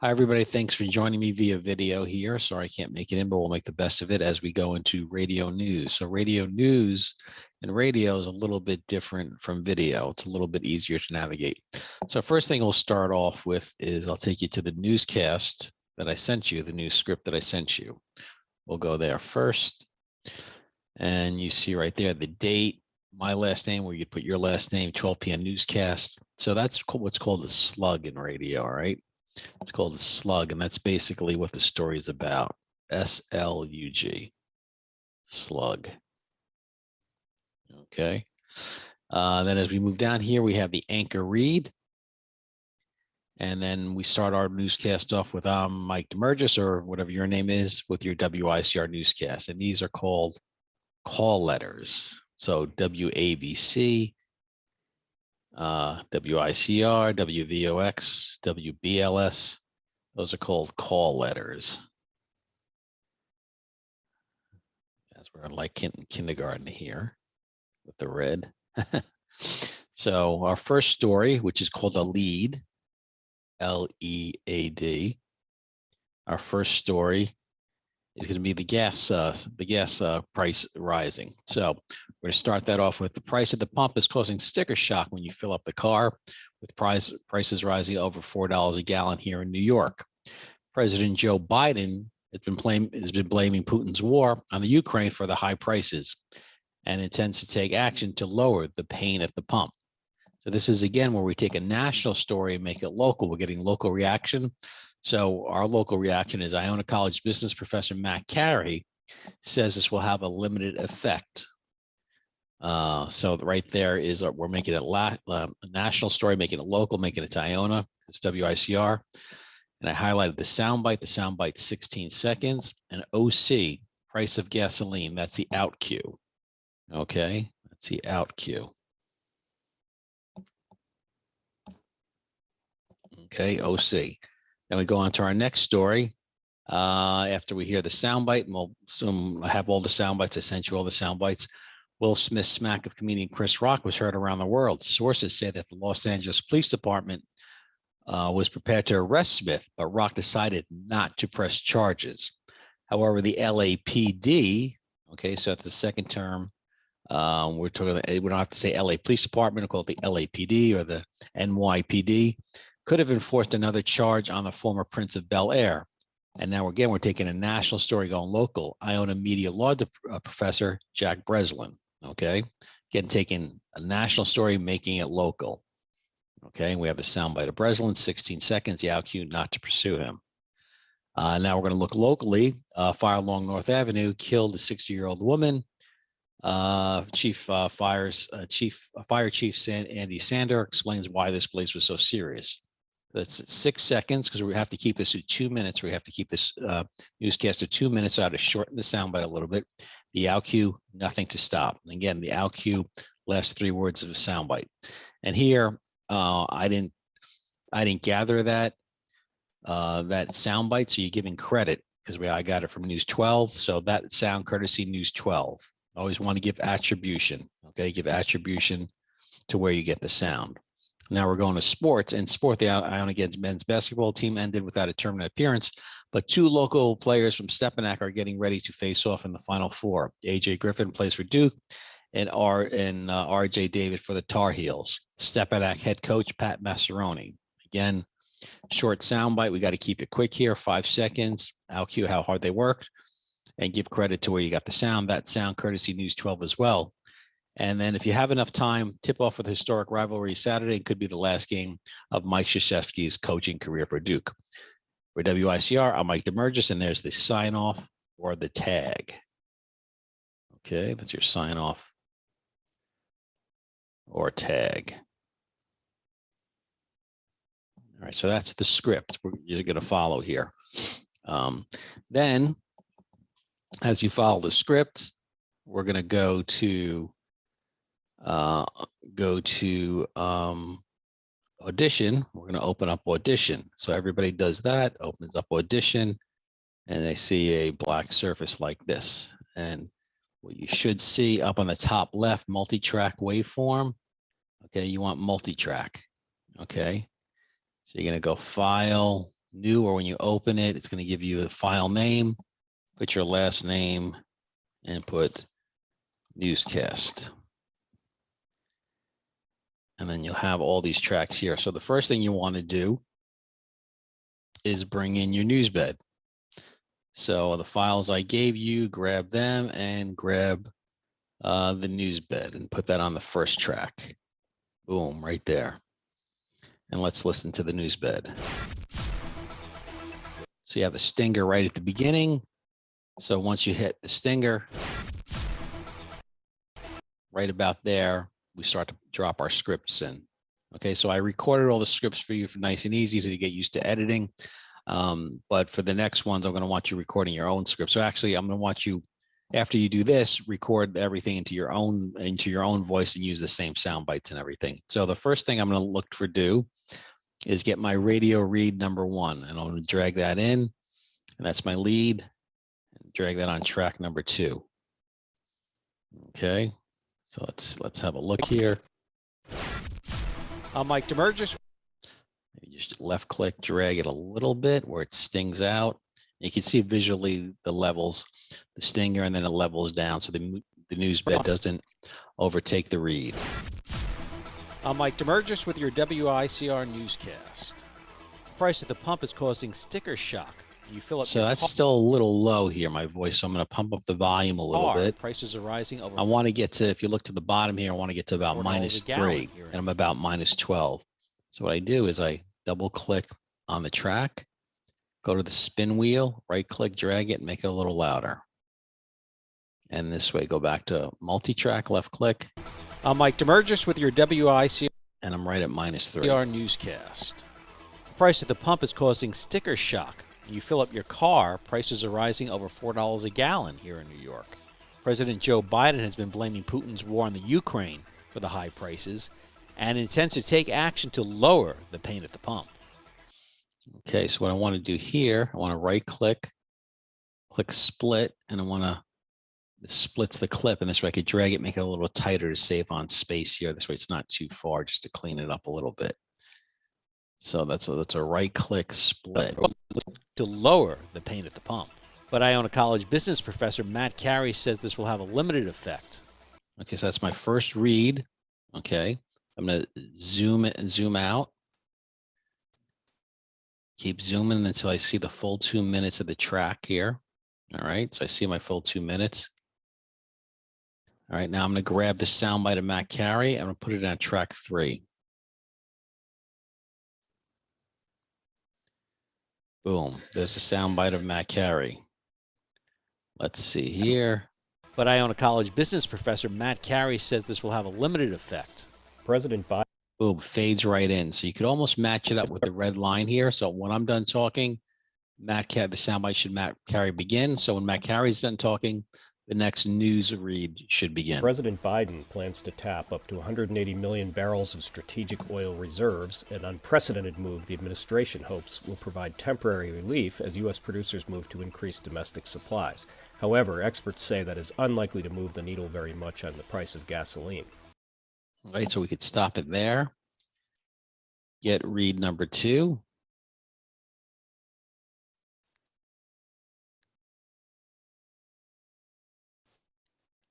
Hi, everybody. Thanks for joining me via video here. Sorry I can't make it in, but we'll make the best of it as we go into radio news. So radio news and radio is a little bit different from video. It's a little bit easier to navigate. So first thing we'll start off with is I'll take you to the newscast that I sent you, the news script that I sent you. We'll go there first. And you see right there the date, my last name, where you'd put your last name, 12 p.m. newscast. So that's what's called a slug in radio, all right? It's called a slug, and that's basically what the story is about. S-L-U-G, slug. Okay. Then as we move down here, we have the anchor read. And then we start our newscast off with Mike DeMurgis, or whatever your name is, with your WICR newscast. And these are called call letters. So WABC, WICR, WVOX, WBLS. Those are called call letters. That's where I like kindergarten here with the red. So our first story, which is called a lead, L-E-A-D. Our first story is going to be the gas price rising. So we're going to start that off with the price at the pump is causing sticker shock when you fill up the car, with prices rising over $4 a gallon here in New York. President Joe Biden has been blaming Putin's war on the Ukraine for the high prices and intends to take action to lower the pain at the pump. So this is, again, where we take a national story and make it local. We're getting local reaction. So our local reaction is Iona College business professor Matt Carey says this will have a limited effect. So right there is we're making it a national story, making it local, making it to Iona. It's WICR. And I highlighted the soundbite. The soundbite 16 seconds. And OC, price of gasoline. That's the out cue. Okay, that's the out cue. Okay, OC. Then we go on to our next story. After we hear the soundbite, and we'll assume I have all the soundbites. I sent you all the soundbites. Will Smith's smack of comedian Chris Rock was heard around the world. Sources say that the Los Angeles Police Department was prepared to arrest Smith, but Rock decided not to press charges. However, the LAPD, okay, so at the second term, we don't have to say LA Police Department, we'll call it the LAPD or the NYPD, could have enforced another charge on the former Prince of Bel-Air. And now, again, we're taking a national story going local. Iona media law professor Jack Breslin, okay? Again, taking a national story, making it local. Okay, we have the soundbite of Breslin, 16 seconds, the out cue not to pursue him. Now we're going to look locally. Fire along North Avenue killed a 60-year-old woman. Fire Chief Andy Sander explains why this blaze was so serious. That's 6 seconds because we have to keep this to 2 minutes. We have to keep this newscast to 2 minutes. So I had to shorten the soundbite a little bit. The out cue, nothing to stop. And again, the out cue, last 3 words of a soundbite. And here, I didn't gather that soundbite. So you're giving credit because I got it from News 12. So that sound courtesy News 12. Always want to give attribution. Okay, give attribution to where you get the sound. Now we're going to sports. In sport, the Iona men's basketball team ended without a tournament appearance, but 2 local players from Stepanak are getting ready to face off in the Final Four. AJ Griffin plays for Duke, and RJ David for the Tar Heels. Stepanak head coach Pat Massaroni. Again, short soundbite. We got to keep it quick here. 5 seconds. I'll cue how hard they worked, and give credit to where you got the sound. That sound courtesy News 12 as well. And then if you have enough time, tip off with historic rivalry Saturday. It could be the last game of Mike Krzyzewski's coaching career for Duke. For WICR, I'm Mike DeMurgis, and there's the sign off or the tag. Okay, that's your sign off or tag. All right, so that's the script you're going to follow here. Then, as you follow the script, we're going to go to Audition. We're going to open up Audition. So everybody does that, opens up Audition, and they see a black surface like this. And what you should see up on the top left, multi-track waveform. Okay, you want multi-track. Okay, so you're going to go File, new or when you open it, it's going to give you a file name, put your last name, and put Newscast. And then you'll have all these tracks here. So the first thing you want to do is bring in your news bed. So the files I gave you, grab them and grab the news bed and put that on the first track. Boom, right there. And let's listen to the news bed. So you have the stinger right at the beginning. So once you hit the stinger, right about there, we start to drop our scripts in. Okay, so I recorded all the scripts for you for nice and easy so you get used to editing. But for the next ones, I'm going to want you recording your own script. So actually, I'm going to want you, after you do this, record everything into your own voice and use the same sound bites and everything. So the first thing I'm going to look for do is get my radio read number 1, and I'm going to drag that in, and that's my lead. Drag that on track number 2. Okay, so let's have a look here. I'm Mike DeMurgis. You just left click, drag it a little bit where it stings out. You can see visually the levels, the stinger, and then it levels down so the news bed doesn't overtake the read. I'm Mike DeMurgis with your WICR newscast. Price at the pump is causing sticker shock. You fill up. So that's still a little low here, my voice. So I'm going to pump up the volume a little bit. Prices are rising over. I want to get to, if you look to the bottom here, I want to get to about -3, and I'm about -12. So what I do is I double click on the track, go to the spin wheel, right click, drag it, and make it a little louder. And this way, go back to multi-track, left click. I'm Mike DeMurgis with your WICR. And I'm right at -3. Newscast. Price at the pump is causing sticker shock. You fill up your car, prices are rising over $4 a gallon here in New York. President Joe Biden has been blaming Putin's war on the Ukraine for the high prices and intends to take action to lower the pain at the pump. Okay, so what I want to do here, I want to right click, click split, and I want to, this splits the clip, and this way I could drag it, make it a little tighter to save on space here. This way it's not too far, just to clean it up a little bit. So that's a right click split. To lower the pain at the pump. But Iona College business professor Matt Carey says this will have a limited effect. Okay, so that's my first read. Okay, I'm going to zoom it and zoom out. Keep zooming until I see the full 2 minutes of the track here. All right, so I see my full 2 minutes. All right, now I'm going to grab the soundbite of Matt Carey. I'm going to put it on track 3. Boom, there's a soundbite of Matt Carey. Let's see here. But Iona College business professor Matt Carey says this will have a limited effect. President Biden. Boom, fades right in. So you could almost match it up with the red line here. So when I'm done talking, the soundbite should Matt Carey begin. So when Matt Carey's done talking, the next news read should begin. President Biden plans to tap up to 180 million barrels of strategic oil reserves, an unprecedented move the administration hopes will provide temporary relief as U.S. producers move to increase domestic supplies. However, experts say that is unlikely to move the needle very much on the price of gasoline. All right, so we could stop it there. Get read number 2.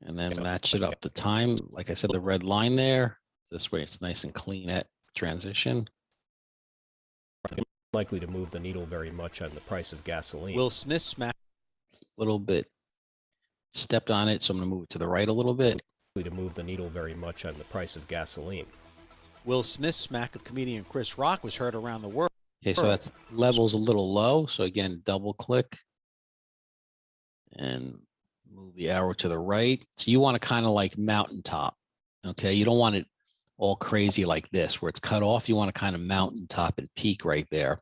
And then match it up the time. Like I said, the red line there. This way it's nice and clean at transition. Likely to move the needle very much on the price of gasoline. Will Smith smack A little bit. Stepped on it, so I'm going to move it to the right a little bit. To move the needle very much on the price of gasoline. Will Smith's smack of comedian Chris Rock was heard around the world. Okay, so that level's a little low. So again, double click and move the arrow to the right. So you want to kind of like mountaintop. Okay, you don't want it all crazy like this where it's cut off. You want to kind of mountaintop and peak right there.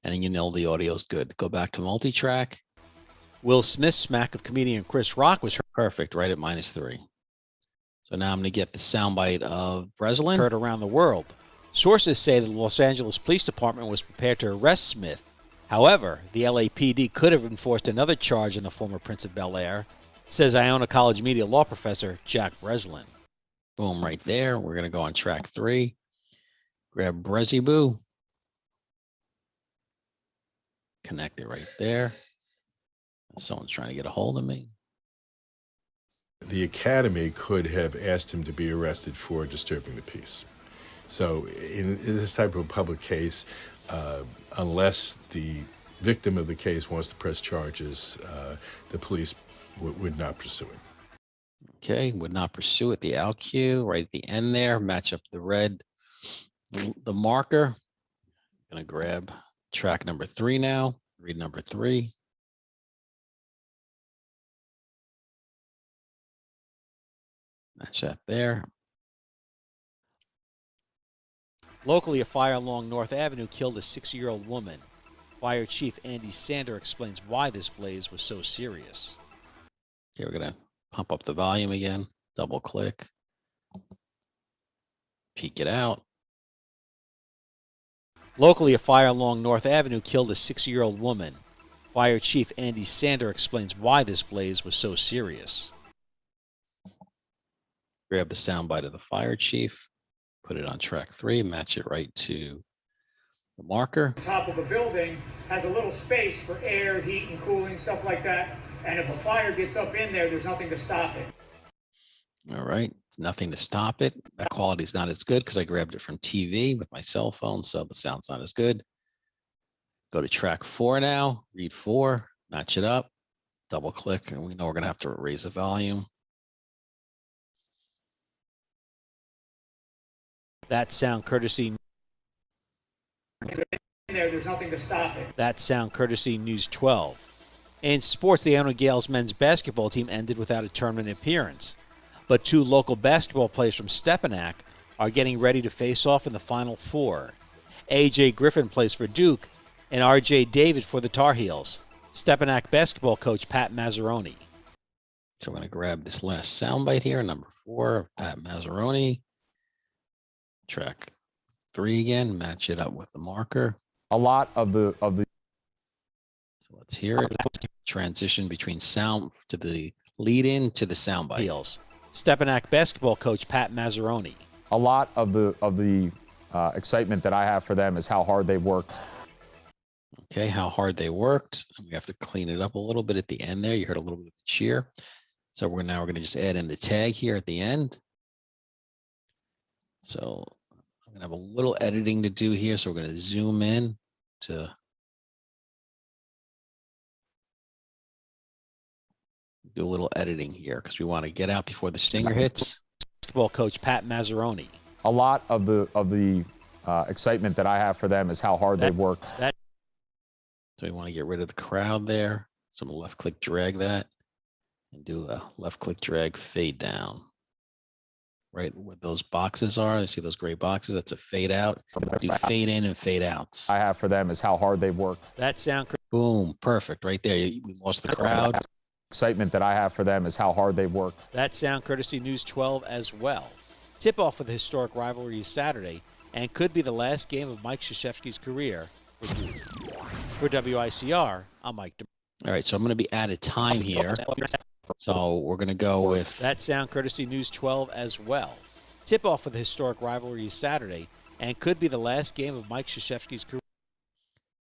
And then you know the audio's good. Go back to multi-track. Will Smith's smack of comedian Chris Rock was heard. Perfect, right at -3. So now I'm going to get the soundbite of Breslin. Heard around the world. Sources say the Los Angeles Police Department was prepared to arrest Smith. However, the LAPD could have enforced another charge on the former Prince of Bel-Air, says Iona College media law professor Jack Breslin. Boom, right there. We're going to go on track 3. Grab Brezzy Boo. connect it right there. Someone's trying to get a hold of me. The academy could have asked him to be arrested for disturbing the peace. So in this type of public case, unless the victim of the case wants to press charges, the police would not pursue it. Okay, would not pursue it. The out cue right at the end there, match up the red, the marker. I'm gonna grab track number 3 now, read number 3. Match that there. Locally, a fire along North Avenue killed a 6-year-old woman. Fire Chief Andy Sander explains why this blaze was so serious. Okay, we're gonna pump up the volume again, double click, peek it out. Locally, a fire along North Avenue killed a 6-year-old woman. Fire Chief Andy Sander explains why this blaze was so serious. Grab the soundbite of the fire chief, put it on track 3, match it right to the marker. The top of a building has a little space for air, heat, and cooling, stuff like that. And if a fire gets up in there, there's nothing to stop it. All right, nothing to stop it. That quality is not as good because I grabbed it from TV with my cell phone, so the sound's not as good. Go to track 4 now, read 4, match it up, double click, and we know we're gonna have to raise the volume. That sound courtesy. In there, there's nothing to stop it. That sound courtesy News 12. In sports, the Iona Gales men's basketball team ended without a tournament appearance. But 2 local basketball players from Stepanak are getting ready to face off in the Final Four. A.J. Griffin plays for Duke and R.J. David for the Tar Heels. Stepanak basketball coach Pat Mazzaroni. So I'm gonna grab this last soundbite here, number 4 of Pat Mazzaroni. Track 3 again, match it up with the marker. A lot of the So let's hear it. Transition between sound to the lead in to the soundbite. Heels. Stepanak basketball coach Pat Mazzaroni. a lot of the excitement that I have for them is how hard they've worked. Okay, how hard they worked. We have to clean it up a little bit at the end there. You heard a little bit of a cheer. So we're going to just add in the tag here at the end. So I'm going to have a little editing to do here. So we're going to zoom in to do a little editing here because we want to get out before the stinger hits. Basketball coach Pat Mazzaroni. A lot of the excitement that I have for them is how hard they've worked. So we want to get rid of the crowd there. So I'm going to left click drag that and do a left click drag fade down. Right where those boxes are. You see those gray boxes? That's a fade out. Do fade in and fade outs. I have for them is how hard they've worked. That sound. Boom, perfect right there. We lost the crowd. Excitement that I have for them is how hard they've worked. That sound courtesy News 12 as well. Tip-off for the historic rivalry is Saturday and could be the last game of Mike Krzyzewski's career. For WICR, I'm Mike. All right, so I'm going to be out of time here. So we're going to go with that sound courtesy News 12 as well. Tip-off for the historic rivalry is Saturday and could be the last game of Mike Krzyzewski's career.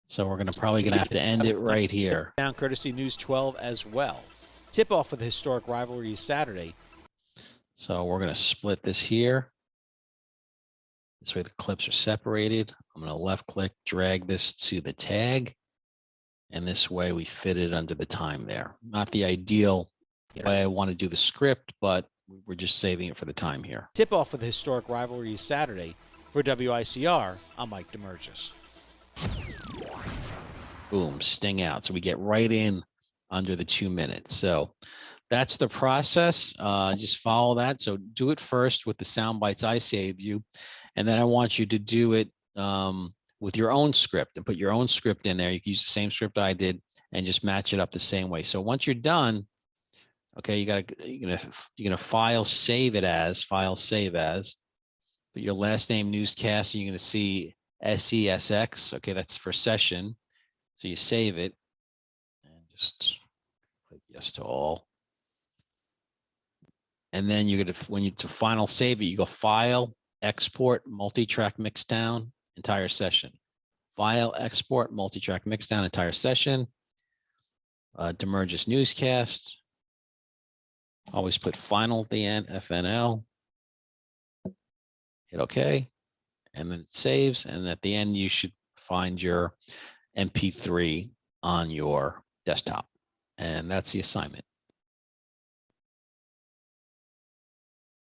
So we're probably going to have to end it right here. Sound courtesy News 12 as well. Tip-off for the historic rivalry is Saturday. So we're going to split this here. This way the clips are separated. I'm going to left click, drag this to the tag. And this way we fit it under the time there. Not the ideal way I want to do the script, but we're just saving it for the time here. Tip-off for the historic rivalry is Saturday. For WICR, I'm Mike DeMurgis. Boom, sting out. So we get right in under the 2 minutes. So that's the process. Just follow that. So do it first with the sound bites I saved you. And then I want you to do it with your own script and put your own script in there. You can use the same script I did and just match it up the same way. So once you're done, okay, you're gonna file save as, put your last name Newscast, and you're gonna see SESX. Okay, that's for session. So you save it and just click yes to all. And then you're gonna, when you to final save it, you go file, export, multi-track mix down, entire session. file export, multi-track mixdown, entire session, Demergis Newscast. Always put final at the end, FNL. Hit OK, and then it saves. And at the end, you should find your MP3 on your desktop. And that's the assignment.